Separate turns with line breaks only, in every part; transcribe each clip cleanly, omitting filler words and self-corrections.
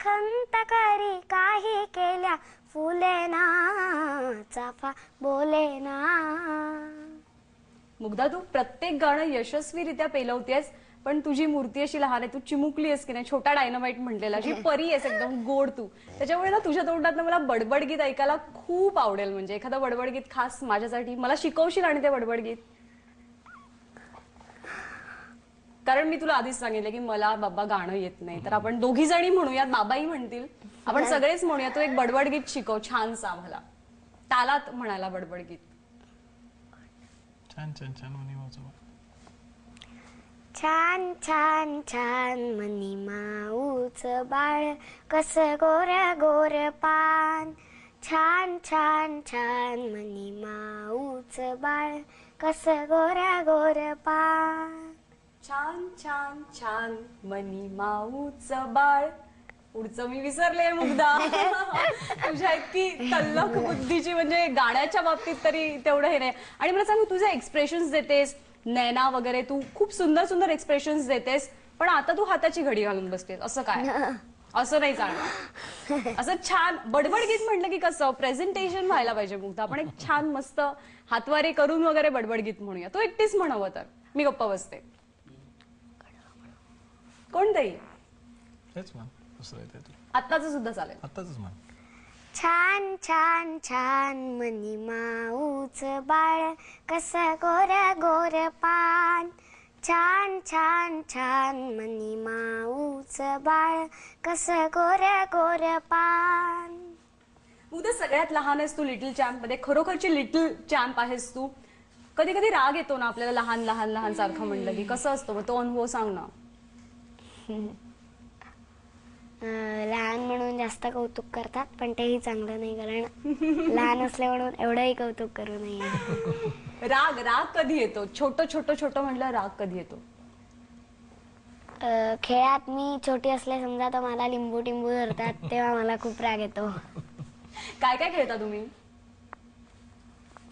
खंत करी काही केल्या फुले ना चाफा बोले ना।
मुग्धा, तू प्रत्येक गाणं यशस्वीरित्या पेलवतेस, पण तुझी मूर्ती अशी लहान आहे, तू चिमुकली आहेस की नाही, छोटा डायनामाइट म्हणलेला, जी परी आहेस एकदम गोड तू, त्याच्यामुळे ना तुझ्या तोंडात मला बडबड गीत ऐकायला खूप आवडेल। म्हणजे एखादं बडबड गीत खास माझ्यासाठी मला शिकवशील आणि ते बडबड गीत? कारण मी तुला आधीच सांगितलं की मला बाबा गाणं येत नाही, तर आपण दोघी जणी म्हणूयात, बाबाही म्हणतील, आपण सगळेच म्हणूया, तू एक बडबड गीत शिकव छानसा मला, तालात म्हणायला बडबड गीत।
छान छान छान म्हणी वाजवा।
छान छान छान मनी माऊच बाळ कस गोर गोर पान। छान छान छान मनी माऊच बाळ कस गोर गोर पान।
छान छान छान मनी माऊच बाळ, पुढचं मी विसरले मुग्धा। तुझ्या इतकी तल्लख बुद्धीची, म्हणजे गाण्याच्या बाबतीत तरी तेवढं हे नाही। आणि मला सांग, तुझे एक्सप्रेशन्स देतेस नैना वगैरे, तू खूप सुंदर सुंदर एक्सप्रेशन्स देतेस, पण आता तू हाताची घडी घालून बसतेस, असं काय? असं नाही चालणार। असं छान बडबड गीत म्हटलं की कसं प्रेझेंटेशन व्हायला पाहिजे मुग्धा, आपण एक छान मस्त हातवारी करून वगैरे बडबड गीत म्हणूया। तू एकटीच म्हणावं तर मी गप्पा बसते। कोणतंही
तेच म्हण, दुसरं येते तू
आत्ताच सुद्धा चालेल।
आत्ताच म्हण।
छान छान छान मनी माऊच बाळ कस गोर गोर पान। छान छान छान मनी माऊच बाळ कस गोर गोर पान।
मुग्धा, सगळ्यात लहान आहेस तू लिटिल चॅम्प मध्ये, खरोखरची लिटिल चॅम्प आहेस तू। कधी कधी राग येतो ना आपल्याला लहान लहान लहान सारखं म्हणलं की, कसं असतो मग तो अनुभव सांग ना।
लहान म्हणून जास्त कौतुक करतात, पण तेही चांगलं नाही, कारण लहान असले म्हणून एवढंही कौतुक करू नये।
राग राग कधी येतो? छोटं छोटं छोटं म्हटलं, राग कधी येतो?
खेळात मी छोटी असले समजा तर मला लिंबू टिंबू धरतात, तेव्हा मला खूप राग येतो।
काय काय खेळता तुम्ही?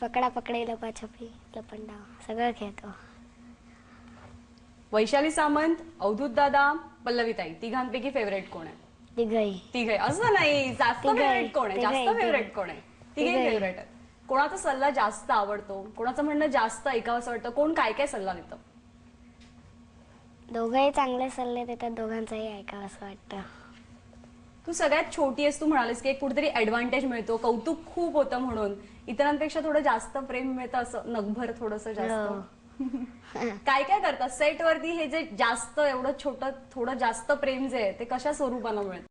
पकडा पकडी, लपाछपी, लपंडाव सगळं खेळतो।
वैशाली सामंत, अवधूत दादा, पल्लवीताई, तिघांपैकी फेवरेट कोण आहे?
तिघही
तिघे असं नाही, जास्त
तिघही,
फेवरेट कोण आहे? जास्त
तिघही,
फेवरेट कोण आहे? तिघे
तिघही.
फेवरेट आहेत। कोणाचा सल्ला जास्त आवडतो, कोणाचं म्हणणं जास्त ऐकावंसं वाटतं, कोण काय काय सल्ला देतं?
दोघंही चांगले सल्ले देतात, दोघांचंही ऐकावं असं वाटतं।
तू सगळ्यात छोटी आहेस, तू म्हणालीस की एक कुठेतरी ऍडव्हान्टेज मिळतो, कौतुक खूप होतं म्हणून, इतरांपेक्षा थोडं जास्त प्रेम मिळतं, असं नगभर थोडस जास्त। काय काय करतात सेट वरती? हे जे जास्त एवढं छोटं थोडं जास्त प्रेम जे आहे ते कशा स्वरूपानं मिळतं?